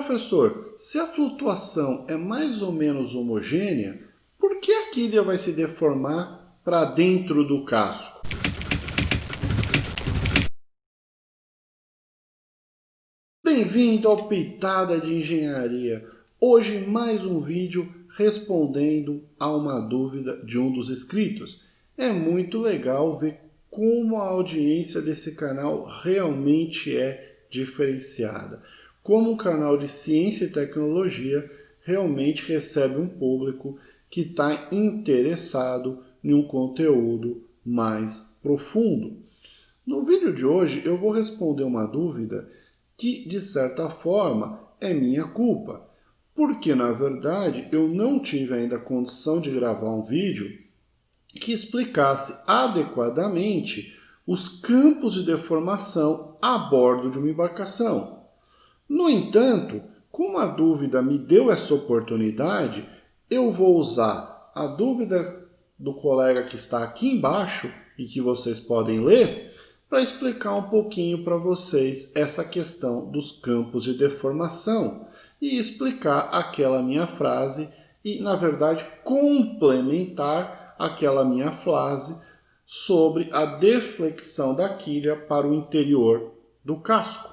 Professor, se a flutuação é mais ou menos homogênea, por que a quilha vai se deformar para dentro do casco? Bem-vindo ao Pitada de Engenharia. Hoje mais um vídeo respondendo a uma dúvida de um dos inscritos. É muito legal ver como a audiência desse canal realmente é diferenciada. Como um canal de ciência e tecnologia realmente recebe um público que está interessado em um conteúdo mais profundo. No vídeo de hoje eu vou responder uma dúvida que, de certa forma, é minha culpa, porque, na verdade, eu não tive ainda condição de gravar um vídeo que explicasse adequadamente os campos de deformação a bordo de uma embarcação. No entanto, como a dúvida me deu essa oportunidade, eu vou usar a dúvida do colega que está aqui embaixo e que vocês podem ler, para explicar um pouquinho para vocês essa questão dos campos de deformação e explicar aquela minha frase e, na verdade, complementar aquela minha frase sobre a deflexão da quilha para o interior do casco.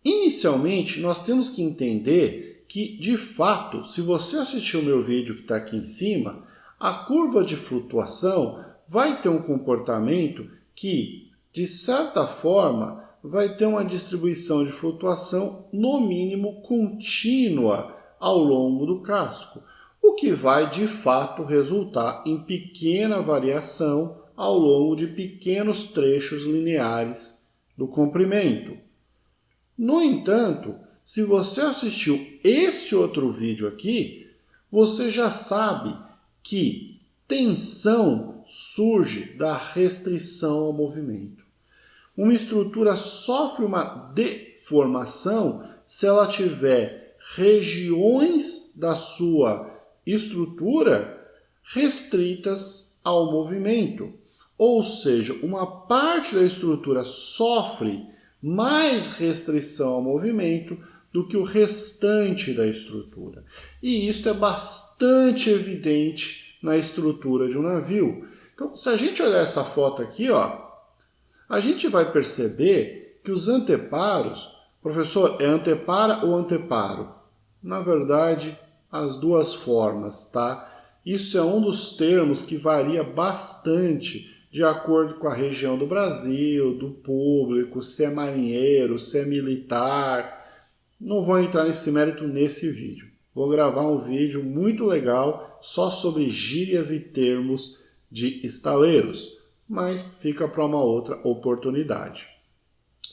Inicialmente, nós temos que entender que, de fato, se você assistir o meu vídeo que está aqui em cima, a curva de flutuação vai ter um comportamento que, de certa forma, vai ter uma distribuição de flutuação, no mínimo, contínua ao longo do casco, o que vai, de fato, resultar em pequena variação ao longo de pequenos trechos lineares do comprimento. No entanto, se você assistiu esse outro vídeo aqui, você já sabe que tensão surge da restrição ao movimento. Uma estrutura sofre uma deformação se ela tiver regiões da sua estrutura restritas ao movimento. Ou seja, uma parte da estrutura sofre mais restrição ao movimento do que o restante da estrutura. E isso é bastante evidente na estrutura de um navio. Então, se a gente olhar essa foto aqui, ó, a gente vai perceber que os anteparos, professor, é antepara ou anteparo? Na verdade, as duas formas, tá? Isso é um dos termos que varia bastante de acordo com a região do Brasil, do público, se é marinheiro, se é militar. Não vou entrar nesse mérito nesse vídeo. Vou gravar um vídeo muito legal só sobre gírias e termos de estaleiros, mas fica para uma outra oportunidade.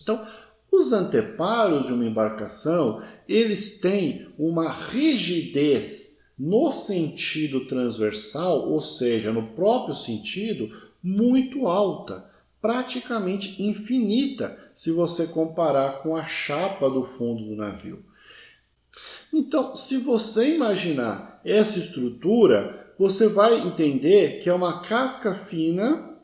Então, os anteparos de uma embarcação, eles têm uma rigidez no sentido transversal, ou seja, no próprio sentido, muito alta, praticamente infinita, se você comparar com a chapa do fundo do navio. Então, se você imaginar essa estrutura, você vai entender que é uma casca fina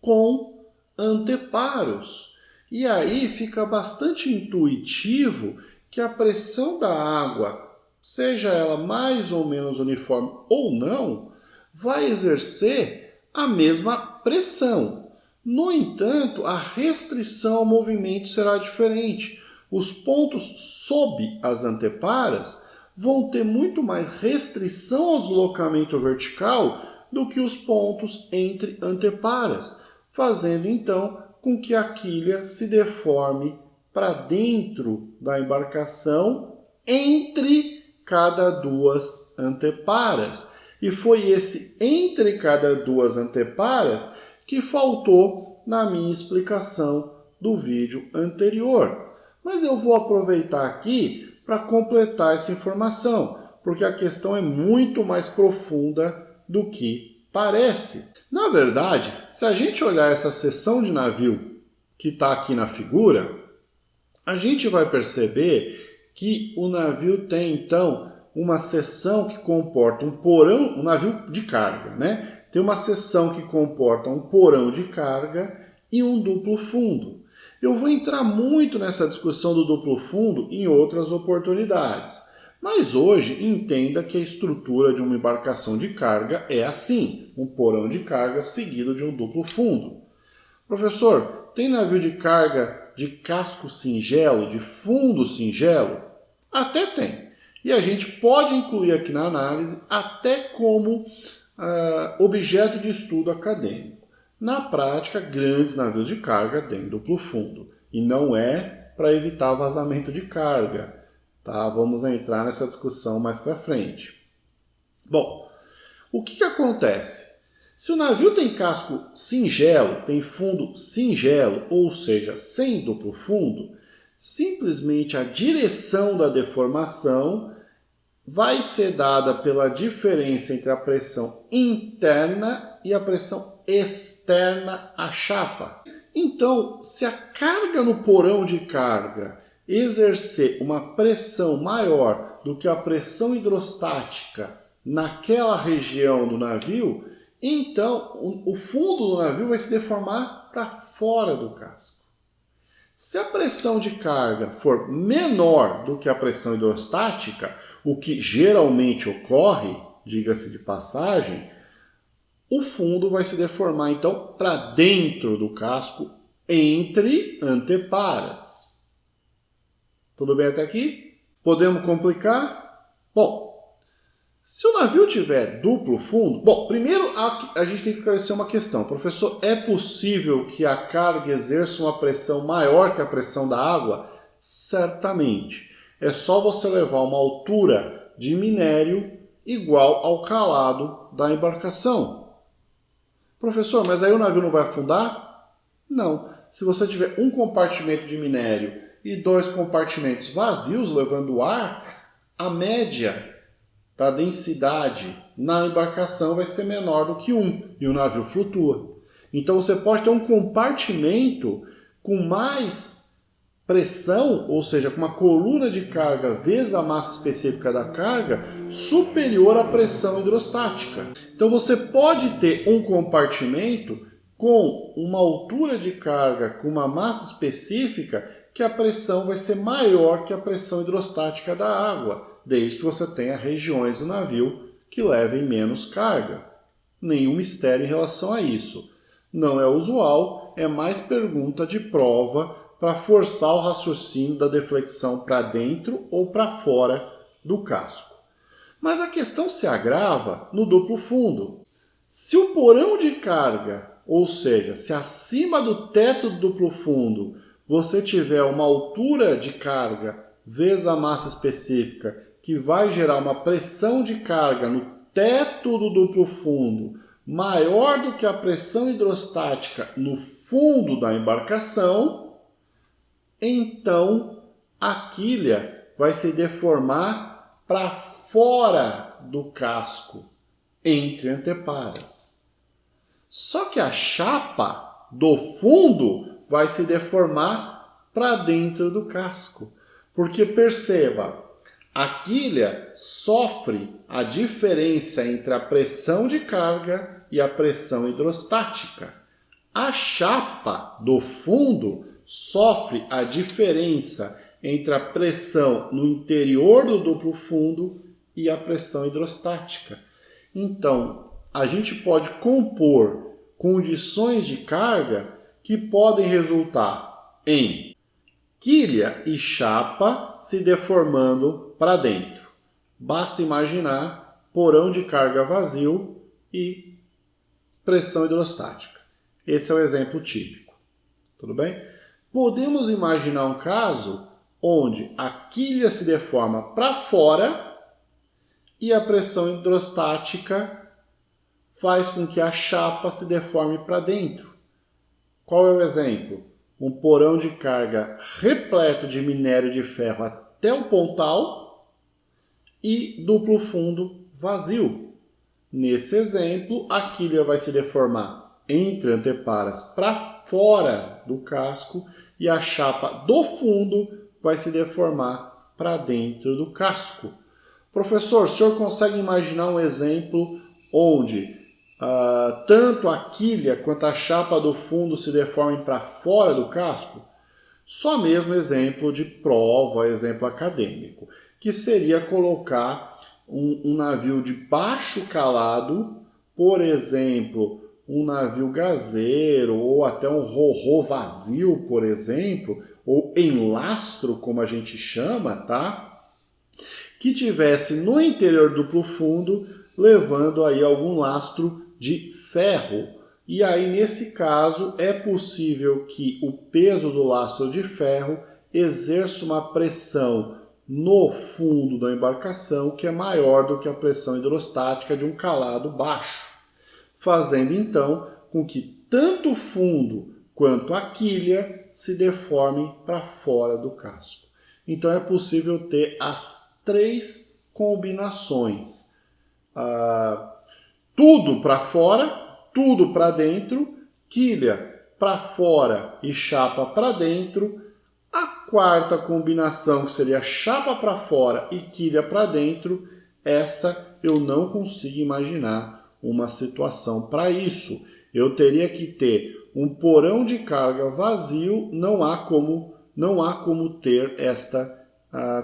com anteparos. E aí fica bastante intuitivo que a pressão da água, seja ela mais ou menos uniforme ou não, vai exercer a mesma pressão. No entanto, a restrição ao movimento será diferente. Os pontos sob as anteparas vão ter muito mais restrição ao deslocamento vertical do que os pontos entre anteparas, fazendo então com que a quilha se deforme para dentro da embarcação entre cada duas anteparas. E foi esse entre cada duas anteparas que faltou na minha explicação do vídeo anterior. Mas eu vou aproveitar aqui para completar essa informação, porque a questão é muito mais profunda do que parece. Na verdade, se a gente olhar essa seção de navio que está aqui na figura, a gente vai perceber que o navio tem, então, uma seção que comporta um porão, um navio de carga, né? Tem uma seção que comporta um porão de carga e um duplo fundo. Eu vou entrar muito nessa discussão do duplo fundo em outras oportunidades. Mas hoje entenda que a estrutura de uma embarcação de carga é assim, um porão de carga seguido de um duplo fundo. Professor, tem navio de carga de casco singelo, de fundo singelo? Até tem. E a gente pode incluir aqui na análise até como objeto de estudo acadêmico. Na prática, grandes navios de carga têm duplo fundo. E não é para evitar vazamento de carga. Tá? Vamos entrar nessa discussão mais para frente. Bom, o que acontece? Se o navio tem casco singelo, tem fundo singelo, ou seja, sem duplo fundo, simplesmente a direção da deformação vai ser dada pela diferença entre a pressão interna e a pressão externa à chapa. Então, se a carga no porão de carga exercer uma pressão maior do que a pressão hidrostática naquela região do navio, então o fundo do navio vai se deformar para fora do casco. Se a pressão de carga for menor do que a pressão hidrostática, o que geralmente ocorre, diga-se de passagem, o fundo vai se deformar então para dentro do casco entre anteparas. Tudo bem até aqui? Podemos complicar? Bom, se o navio tiver duplo fundo... Bom, primeiro a gente tem que esclarecer uma questão. Professor, é possível que a carga exerça uma pressão maior que a pressão da água? Certamente. É só você levar uma altura de minério igual ao calado da embarcação. Professor, mas aí o navio não vai afundar? Não. Se você tiver um compartimento de minério e 2 compartimentos vazios levando ar, a média da densidade na embarcação vai ser menor do que 1 e o navio flutua. Então você pode ter um compartimento com mais pressão, ou seja, com uma coluna de carga vezes a massa específica da carga superior à pressão hidrostática. Então você pode ter um compartimento com uma altura de carga com uma massa específica que a pressão vai ser maior que a pressão hidrostática da água, desde que você tenha regiões do navio que levem menos carga. Nenhum mistério em relação a isso. Não é usual, é mais pergunta de prova para forçar o raciocínio da deflexão para dentro ou para fora do casco. Mas a questão se agrava no duplo fundo. Se o porão de carga, ou seja, se acima do teto do duplo fundo você tiver uma altura de carga vezes a massa específica que vai gerar uma pressão de carga no teto do duplo fundo maior do que a pressão hidrostática no fundo da embarcação, então a quilha vai se deformar para fora do casco, entre anteparas. Só que a chapa do fundo vai se deformar para dentro do casco. Porque perceba, a quilha sofre a diferença entre a pressão de carga e a pressão hidrostática. A chapa do fundo sofre a diferença entre a pressão no interior do duplo fundo e a pressão hidrostática. Então, a gente pode compor condições de carga que podem resultar em quilha e chapa se deformando para dentro. Basta imaginar porão de carga vazio e pressão hidrostática. Esse é o exemplo típico. Tudo bem? Podemos imaginar um caso onde a quilha se deforma para fora e a pressão hidrostática faz com que a chapa se deforme para dentro. Qual é o exemplo? Um porão de carga repleto de minério de ferro até o pontal e duplo fundo vazio. Nesse exemplo, a quilha vai se deformar entre anteparas para fora do casco e a chapa do fundo vai se deformar para dentro do casco. Professor, o senhor consegue imaginar um exemplo onde tanto a quilha quanto a chapa do fundo se deformem para fora do casco? Só mesmo exemplo de prova, exemplo acadêmico, que seria colocar um navio de baixo calado, por exemplo, um navio gazeiro ou até um ro-ro vazio, por exemplo, ou em lastro, como a gente chama, tá? Que tivesse no interior duplo fundo, levando aí algum lastro de ferro. E aí, nesse caso, é possível que o peso do lastro de ferro exerça uma pressão no fundo da embarcação que é maior do que a pressão hidrostática de um calado baixo, fazendo então com que tanto o fundo quanto a quilha se deformem para fora do casco. Então é possível ter as três combinações. Tudo para fora, tudo para dentro, quilha para fora e chapa para dentro. A quarta combinação, que seria chapa para fora e quilha para dentro, essa eu não consigo imaginar uma situação para isso. Eu teria que ter um porão de carga vazio, não há como ter esta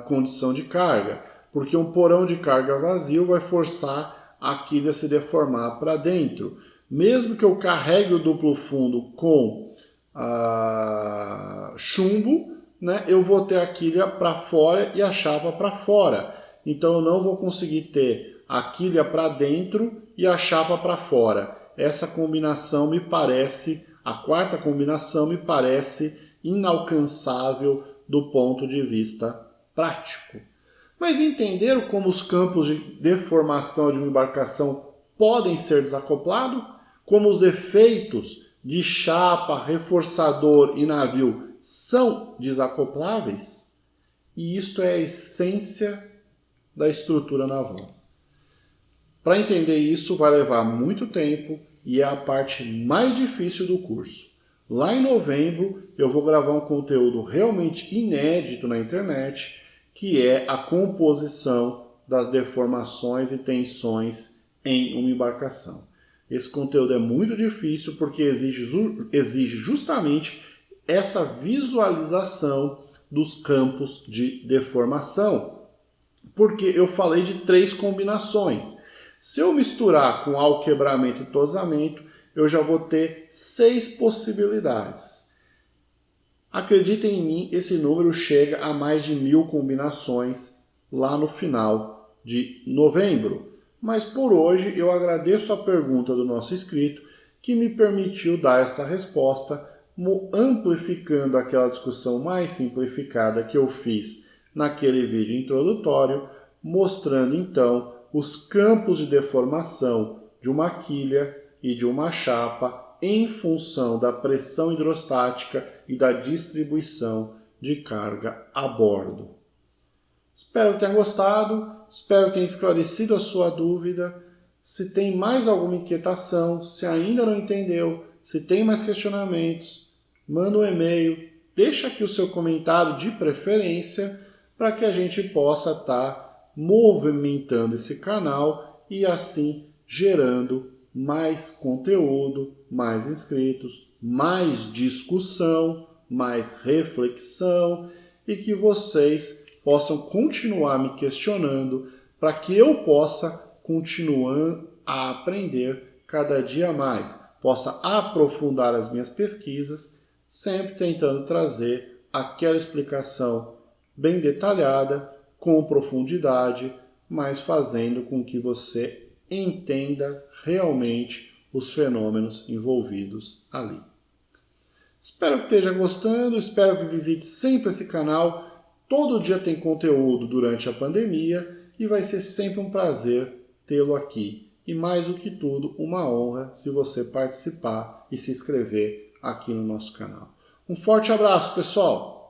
condição de carga, porque um porão de carga vazio vai forçar a quilha a se deformar para dentro. Mesmo que eu carregue o duplo fundo com chumbo, né, eu vou ter a quilha para fora e a chapa para fora. Então eu não vou conseguir ter a quilha para dentro e a chapa para fora. Essa combinação me parece, a quarta combinação me parece inalcançável do ponto de vista prático. Mas entenderam como os campos de deformação de uma embarcação podem ser desacoplados? Como os efeitos de chapa, reforçador e navio são desacopláveis? E isto é a essência da estrutura naval. Para entender isso vai levar muito tempo e é a parte mais difícil do curso. Lá em novembro eu vou gravar um conteúdo realmente inédito na internet, que é a composição das deformações e tensões em uma embarcação. Esse conteúdo é muito difícil porque exige justamente essa visualização dos campos de deformação. Porque eu falei de três combinações. Se eu misturar com alquebramento e tosamento, eu já vou ter 6 possibilidades. Acreditem em mim, esse número chega a mais de 1000 combinações lá no final de novembro. Mas por hoje eu agradeço a pergunta do nosso inscrito que me permitiu dar essa resposta, amplificando aquela discussão mais simplificada que eu fiz naquele vídeo introdutório, mostrando então os campos de deformação de uma quilha e de uma chapa em função da pressão hidrostática e da distribuição de carga a bordo. Espero que tenha gostado, espero que tenha esclarecido a sua dúvida. Se tem mais alguma inquietação, se ainda não entendeu, se tem mais questionamentos, manda um e-mail, deixa aqui o seu comentário de preferência para que a gente possa estar movimentando esse canal e assim gerando mais conteúdo, mais inscritos, mais discussão, mais reflexão e que vocês possam continuar me questionando para que eu possa continuar a aprender cada dia mais, possa aprofundar as minhas pesquisas, sempre tentando trazer aquela explicação bem detalhada, com profundidade, mas fazendo com que você entenda realmente os fenômenos envolvidos ali. Espero que esteja gostando, espero que visite sempre esse canal. Todo dia tem conteúdo durante a pandemia e vai ser sempre um prazer tê-lo aqui. E mais do que tudo, uma honra se você participar e se inscrever aqui no nosso canal. Um forte abraço, pessoal!